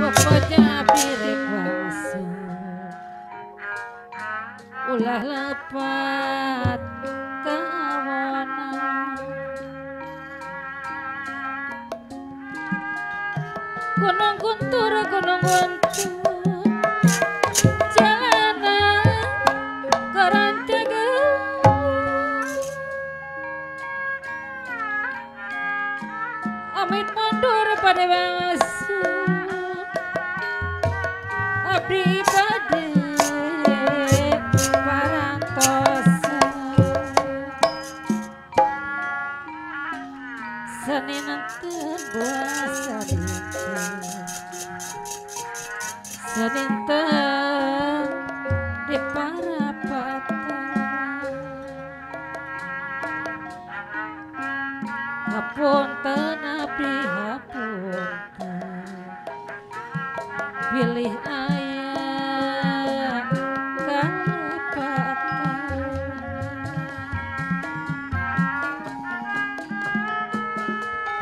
pokoknya pirek wasu ulah lepat kawanan gunung guntur jalanan karantegan amit mundur pada wasu abdi bade parantosa seni nenten buasa seninten di parapatan hapunten abdi hapunten pilih ayah kalepatan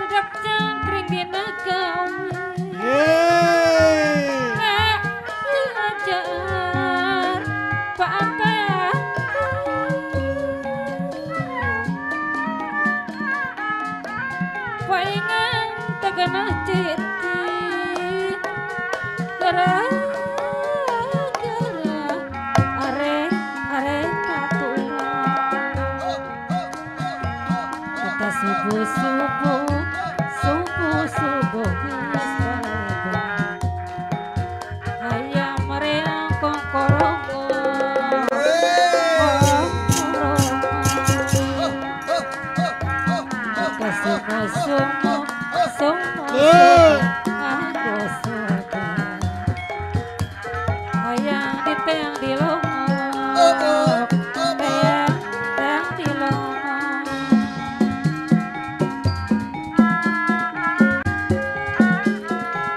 dedak cangkring dina gawe ngajar paantean paingan tegenah citi gara-gara arek katulang kita subuh geus baleban aya mereang kongkorongo sumo hayang di teang di longok teang di longok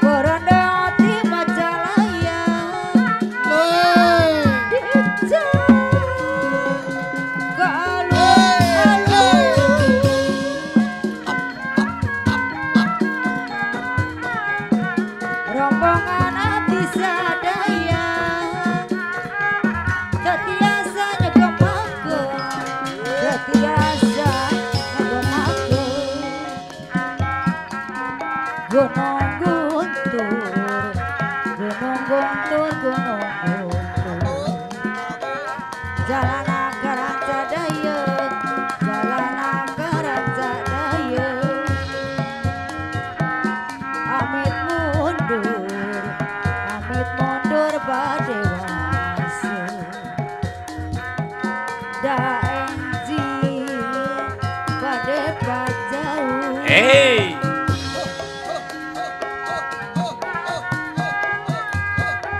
Borondong di Majalaya rombongan abdi sadaya tetiasa nyegemakeun gunung guntur jalan akaran sadaya amit mundur bade wasu daenji bade pajauh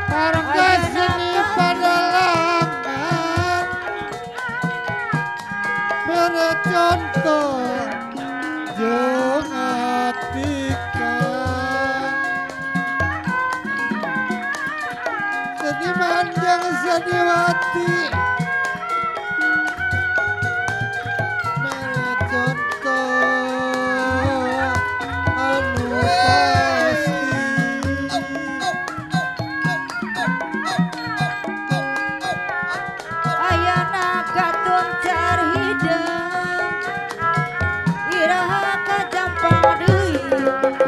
harga seni pada langgan bere contoh jeung atikan seniman jeung seniwati bere contoh anu pasti ayana katun carhidang iraha kajampang deui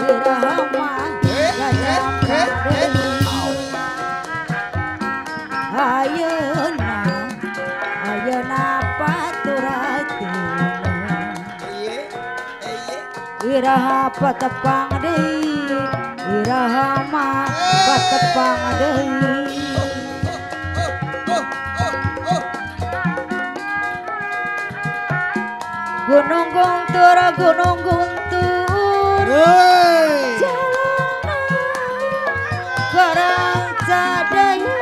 iraha mah kajampang deui ayeuna paturakeun iraha patepang deui iraha mah patepang deui gunung guntur jalanan karang sadaya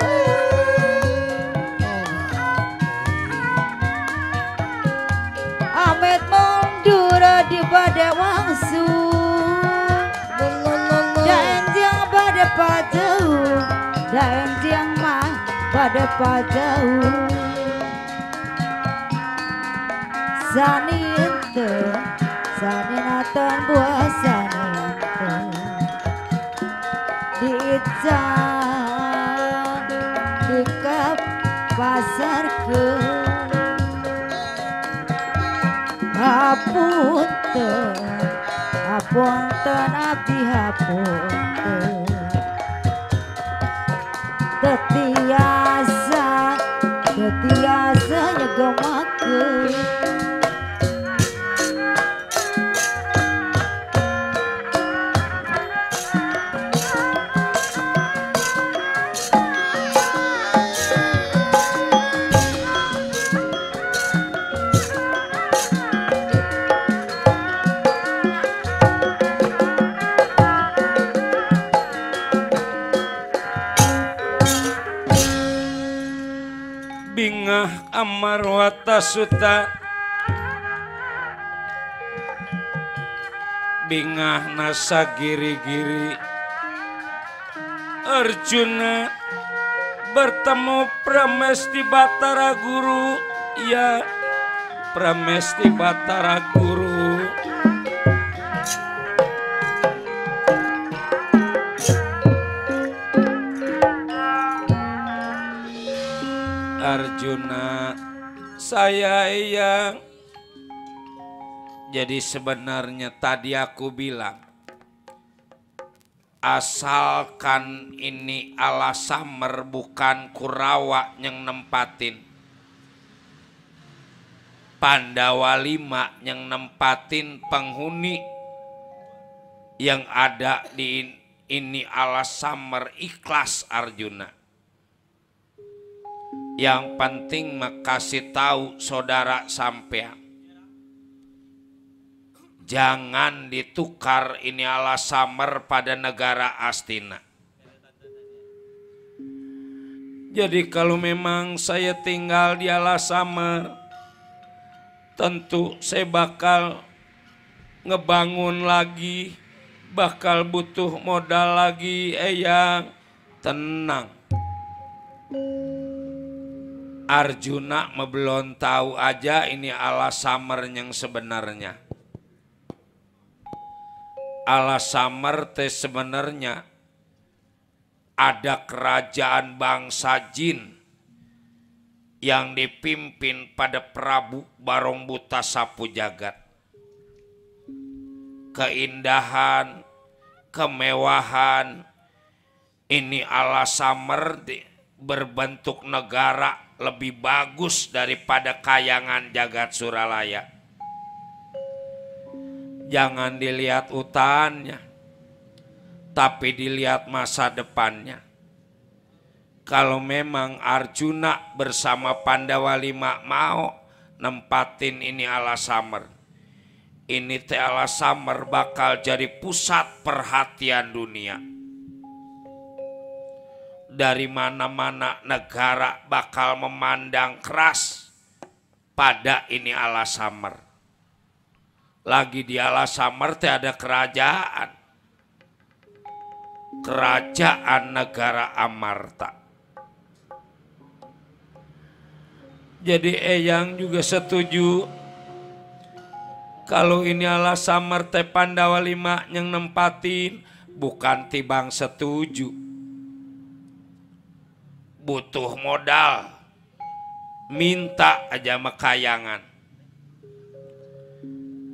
amit mundur di bade wangsu daenjang bade pajauh daenjang mah bade pajauh sani naton buah sani di becak di pasar ke hapunten hapunten abdi hapunten tetiasa nyegemakeun bingah amarwata suta bingah nasa giri-giri Arjuna bertemu Pramesti Batara Guru. Ya, Pramesti Batara Guru Arjuna, saya yang jadi sebenarnya tadi aku bilang asalkan ini Alasamer bukan Kurawa yang nempatin, Pandawa 5 yang nempatin penghuni yang ada di ini Alasamer ikhlas Arjuna. Yang penting makasih tahu saudara sampean, jangan ditukar ini Alasamer pada negara Astina. Jadi kalau memang saya tinggal di Alasamer, tentu saya bakal ngebangun lagi, bakal butuh modal lagi. Eyang tenang, Arjuna belum tahu aja ini Alasamer yang sebenarnya. Alasamer teh sebenarnya ada kerajaan bangsa jin yang dipimpin pada Prabu Barongbuta Sapu Jagat. Keindahan, kemewahan ini Alasamer berbentuk negara lebih bagus daripada kayangan jagat Suralaya. Jangan dilihat hutannya, tapi dilihat masa depannya. Kalau memang Arjuna bersama Pandawa 5 mau nempatin ini Alasamer, ini teh Alasamer bakal jadi pusat perhatian dunia. Dari mana-mana negara bakal memandang keras pada ini Alasamer. Lagi di Alasamer teh ada kerajaan negara Amarta. Jadi Eyang juga setuju kalau ini Alasamer teh Pandawa 5 yang nempatin, bukan tibang setuju. Butuh modal, minta aja mekayangan.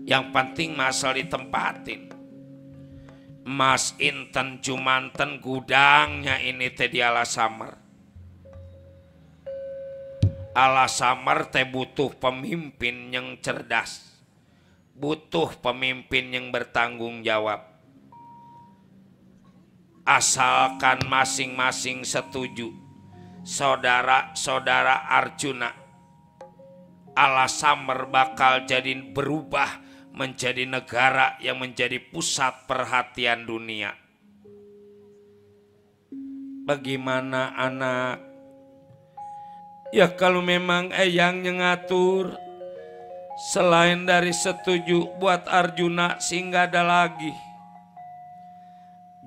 Yang penting masal ditempatin. Mas inten cumanten gudangnya ini teh di Alasamer. Alasamer teh butuh pemimpin yang cerdas, butuh pemimpin yang bertanggung jawab. Asalkan masing-masing setuju, saudara-saudara Arjuna, Alasamer bakal jadi berubah menjadi negara yang menjadi pusat perhatian dunia. Bagaimana anak? Ya kalau memang Eyang yang ngatur, selain dari setuju buat Arjuna sih nggak ada lagi.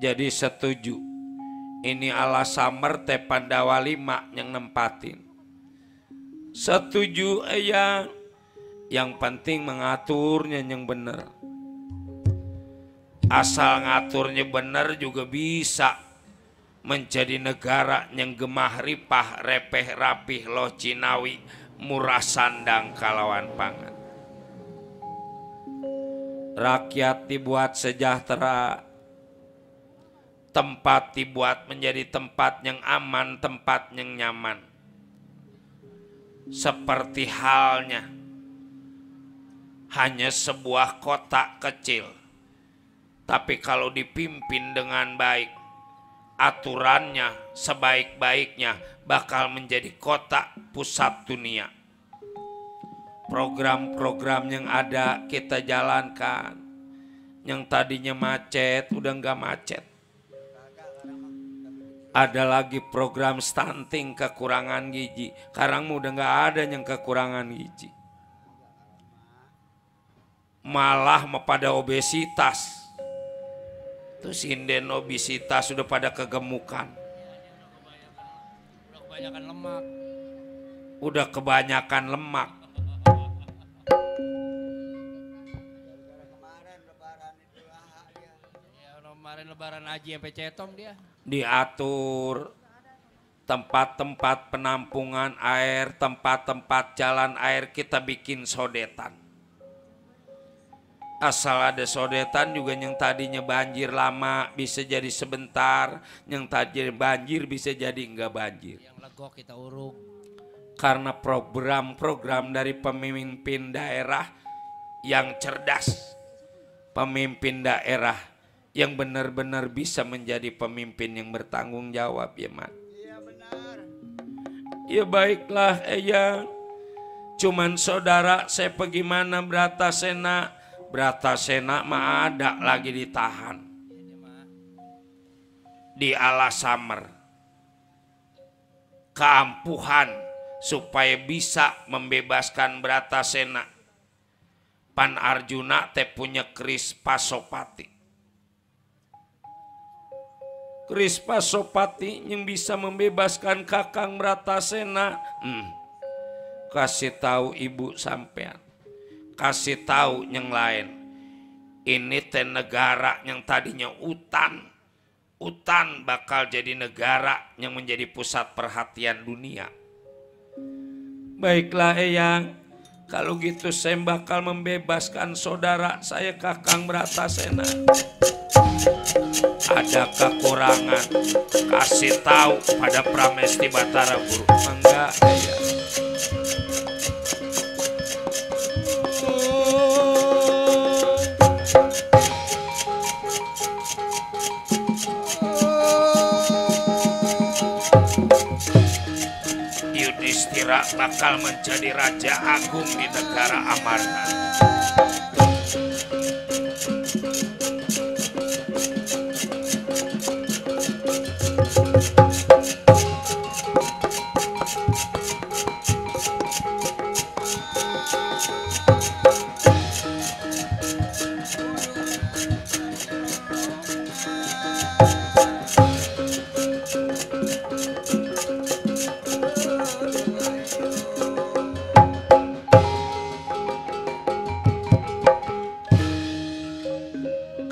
Jadi setuju. Ini Alasamer teh Pandawa 5 yang nempatin. Setuju Eyang. Yang penting mengaturnya yang benar. Asal ngaturnya benar juga bisa menjadi negara yang gemah ripah repeh rapih loh cinawi murah sandang kalawan pangan. Rakyat dibuat sejahtera, tempat dibuat menjadi tempat yang aman, tempat yang nyaman. Seperti halnya hanya sebuah kota kecil, tapi kalau dipimpin dengan baik, aturannya sebaik-baiknya bakal menjadi kota pusat dunia. Program-program yang ada kita jalankan, yang tadinya macet udah nggak macet. Ada lagi program stunting, kekurangan gizi. Sekarang udah nggak ada yang kekurangan gizi. Malah pada obesitas. Terus sinden obesitas sudah pada kegemukan. Udah kebanyakan lemak. Udah kebanyakan lemak. Kemarin lebaran haji sampai cetom dia. Diatur tempat-tempat penampungan air, tempat-tempat jalan air kita bikin sodetan. Asal ada sodetan juga, yang tadinya banjir lama bisa jadi sebentar, yang tadinya banjir bisa jadi enggak banjir. Yang legok kita uruk. Karena program-program dari pemimpin daerah yang cerdas, pemimpin daerah yang benar-benar bisa menjadi pemimpin yang bertanggung jawab, ya Mat. Iya benar. Ya baiklah Eyang. Cuman saudara saya pergi mana Bratasena. Bratasena mah ada lagi ditahan di Alasamer. Keampuhan supaya bisa membebaskan Bratasena. Pan Arjuna teh punya keris Pasopati. Keris Pasopati yang bisa membebaskan Kakang Bratasena. Kasih tahu ibu sampean, kasih tahu yang lain. Ini teh negara yang tadinya hutan bakal jadi negara yang menjadi pusat perhatian dunia. Baiklah Eyang, kalau gitu saya bakal membebaskan saudara saya Kakang Bratasena. Ada kekurangan, kasih tahu pada Pramesti Batara Guru. Enggak ya. Yudhistira bakal menjadi raja agung di negara Amarta.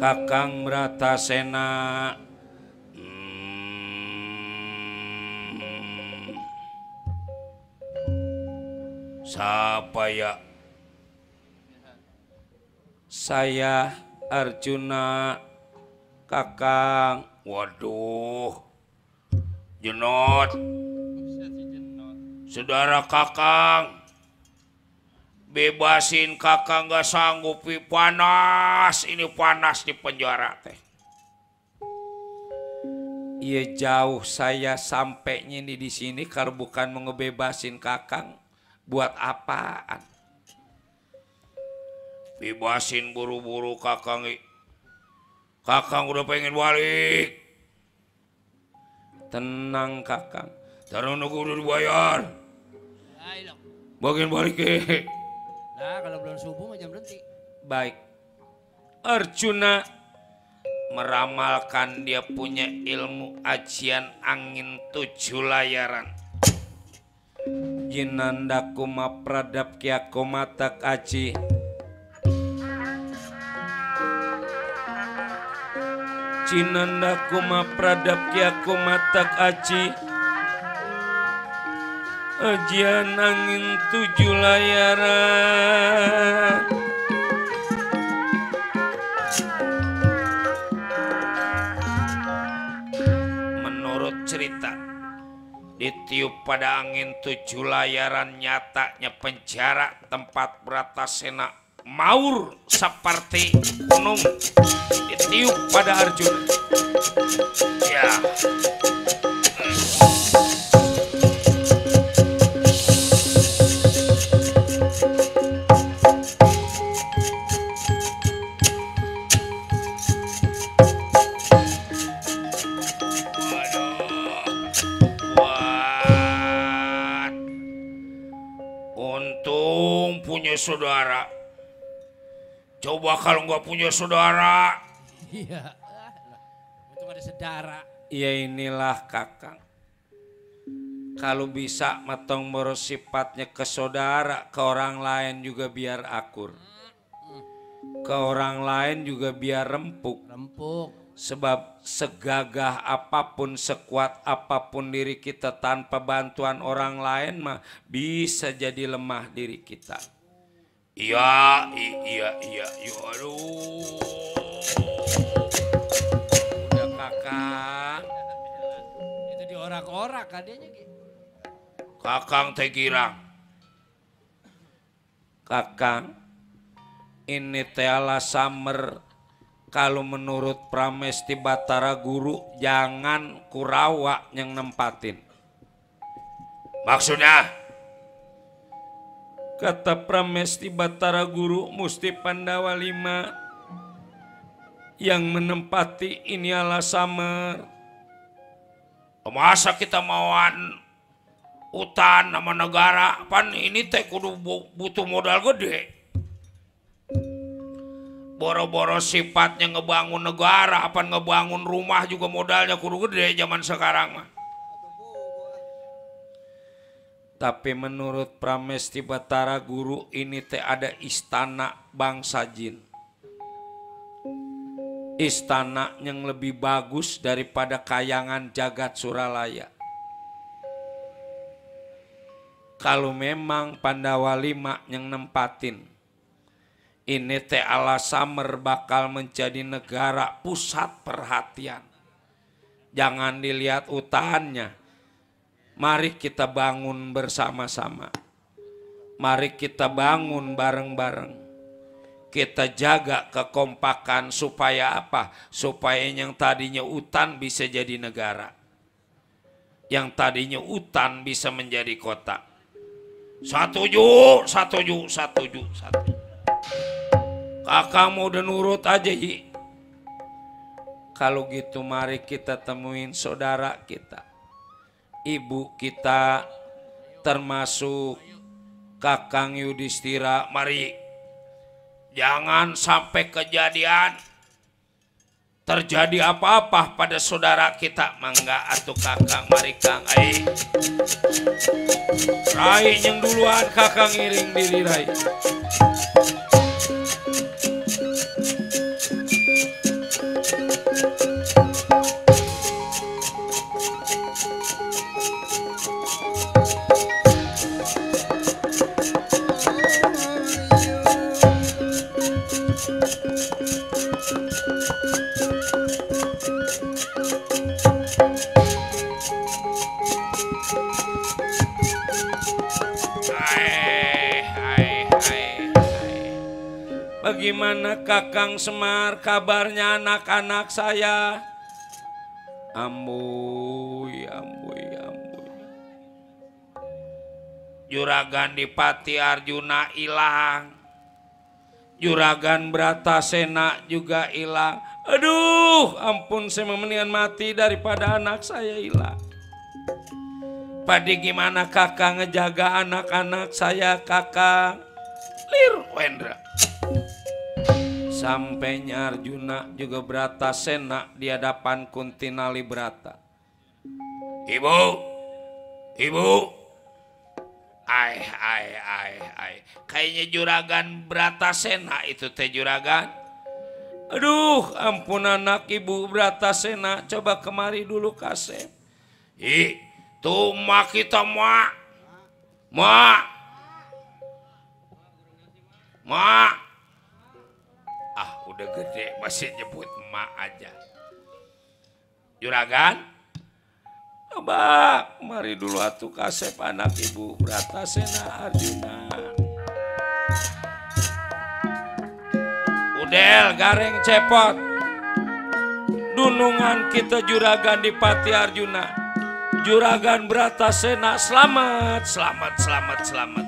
Kakang Bratasena, siapa ya? Saya Arjuna, Kakang. Waduh, Jenot, saudara Kakang. Bebasin Kakang, gak sanggup, panas, ini panas di penjara teh. Iya jauh saya sampainya di sini kalau bukan mau ngebebasin Kakang, buat apaan? Bebasin buru-buru Kakang. Kakang udah pengen balik. Tenang Kakang, taruh nunggu udah dibayar. Bagian balik ke. Nah kalau belum subuh mah jam berhenti. Baik. Arjuna meramalkan dia punya ilmu ajian angin 7 layaran. Jinanda kuma pradap kia komatak aji. Cinanda kuma pradap kiaku matak aci ajian angin 7 layaran menurut cerita ditiup pada angin 7 layaran nyatanya penjara tempat Bratasena maur seperti gunung ditiup pada Arjuna. Ya. Untung punya saudara. Coba kalau nggak punya saudara. Iya. Untung ada saudara. Ya inilah kakang. Kalau bisa matong meros sifatnya ke saudara, ke orang lain juga biar akur. Ke orang lain juga biar rempuk. Sebab segagah apapun, sekuat apapun diri kita tanpa bantuan orang lain mah bisa jadi lemah diri kita. Iya, aduh. Udah kakang. Itu diorak-orak adanya gitu. Kakang teh girang. Kakang, ini teh ala samer. Kalau menurut Pramesti Batara Guru jangan Kurawa yang nempatin. Maksudnya? Kata Pramesti Batara Guru Musti Pandawa 5 yang menempati ini ala samer. Masa kita mauan hutan nama negara, pan ini teh kudu butuh modal gede. Boro-boro sifatnya ngebangun negara, apa ngebangun rumah juga modalnya kudu gede zaman sekarang mah. Tapi menurut Pramesti Batara Guru ini teh ada istana bangsa jin. Istana yang lebih bagus daripada kayangan jagat Suralaya. Kalau memang Pandawa 5 yang nempatin, ini teh ala samer bakal menjadi negara pusat perhatian. Jangan dilihat utannya. Mari kita bangun bersama-sama. Mari kita bangun bareng-bareng. Kita jaga kekompakan supaya apa? Supaya yang tadinya hutan bisa jadi negara. Yang tadinya hutan bisa menjadi kota. Setuju. Kakak mau udah nurut aja Hi. Kalau gitu mari kita temuin saudara kita. Ibu kita termasuk Kakang Yudhistira. Mari jangan sampai kejadian terjadi apa-apa pada saudara kita. Mangga atuh Kakang, mari Kang. Rai yang duluan Kakang iring diri Rai. Bagaimana Kakang Semar kabarnya anak-anak saya? Ambuy. Juragan Dipati Arjuna hilang. Juragan Bratasena juga hilang. Aduh, ampun saya mendingan mati daripada anak saya hilang. Padi gimana Kakang ngejaga anak-anak saya Kakang? Lir Wendra. Sampainya Arjuna juga Bratasena di hadapan Kuntinali Brata. Ibu. Ai. Kayaknya Juragan Bratasena itu teh Juragan. Aduh, ampun anak Ibu Bratasena, coba kemari dulu Kasep. Ih, tuh mak kita mak. Mak. Mak. Ah, udah gede masih nyebut mak aja. Juragan. Coba mari dulu atuh Kasep anak Ibu Bratasena Arjuna. Udel gareng cepot. Dunungan kita juragan di Pati Arjuna. Juragan Bratasena selamat, selamat, selamat, selamat.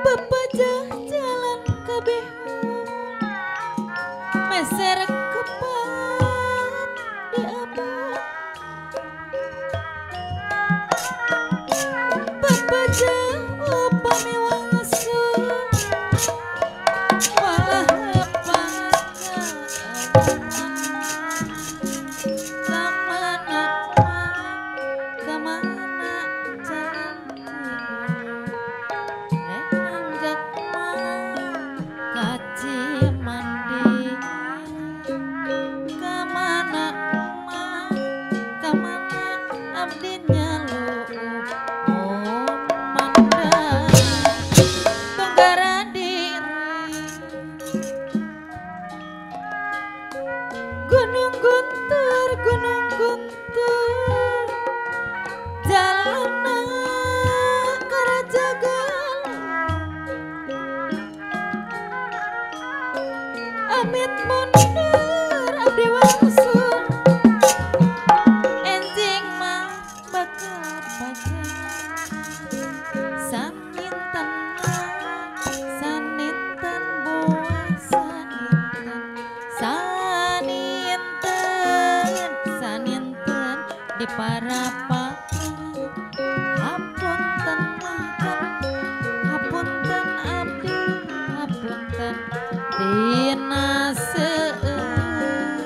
Pepajah jalan kabehon meser kepan di abad. Pepajah upami wangsul walah lepaskan kamana kamana jalan kaci mandi kamana abdinya lu manda tunggara diri gunung guntur jalan karajagal amit mundur abdi wangsul enjing mah bakar baja saninten boy saninten di parapakan hapunten hapunten abdi hapunten dina seueur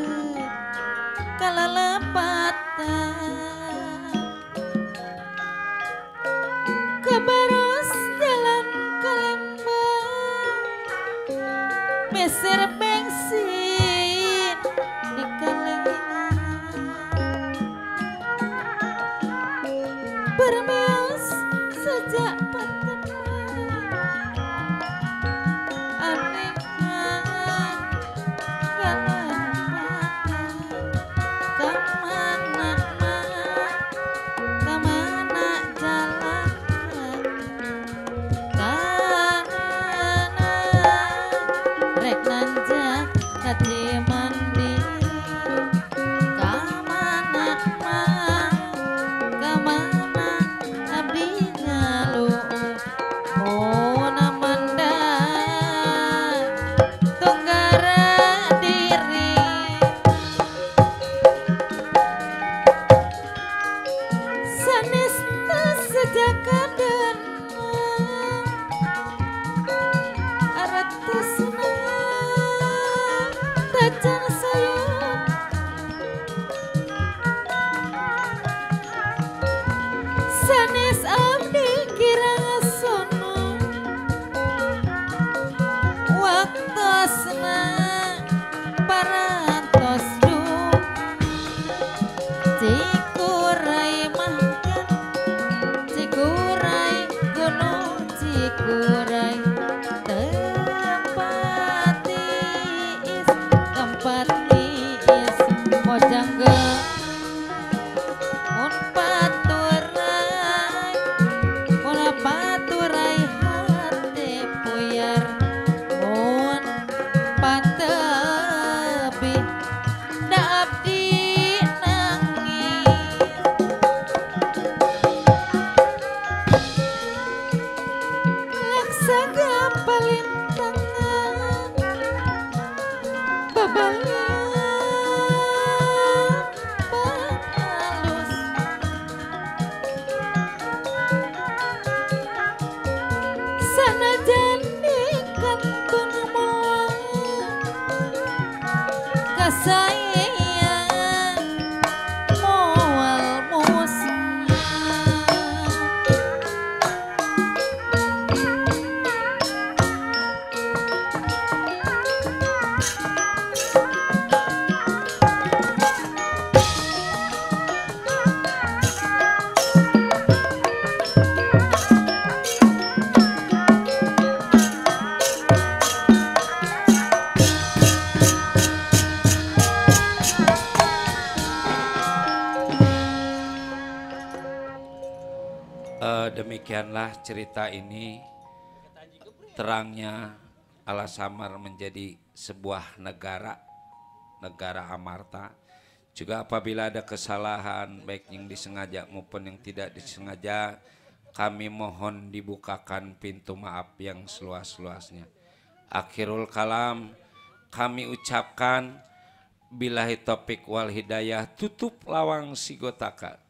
kalalepatan kebaros jalan Kalembang meser bensin di Kalengan bermeos sejak pertemuan anehkan kalepatan kamana jalan karena rek nanjak hati mandiri kamana abdi nyalu namanda tunggara diri sanes sejak kaden aratusna tajan sayap sanes abdi kirang sono waktosna parantos du cikurai mahkan cikurai Demikianlah cerita ini, terangnya Alasamar menjadi sebuah negara amarta. Juga apabila ada kesalahan baik yang disengaja maupun yang tidak disengaja, kami mohon dibukakan pintu maaf yang seluas-luasnya. Akhirul kalam kami ucapkan billahi taufiq wal hidayah, tutup lawang sigotaka.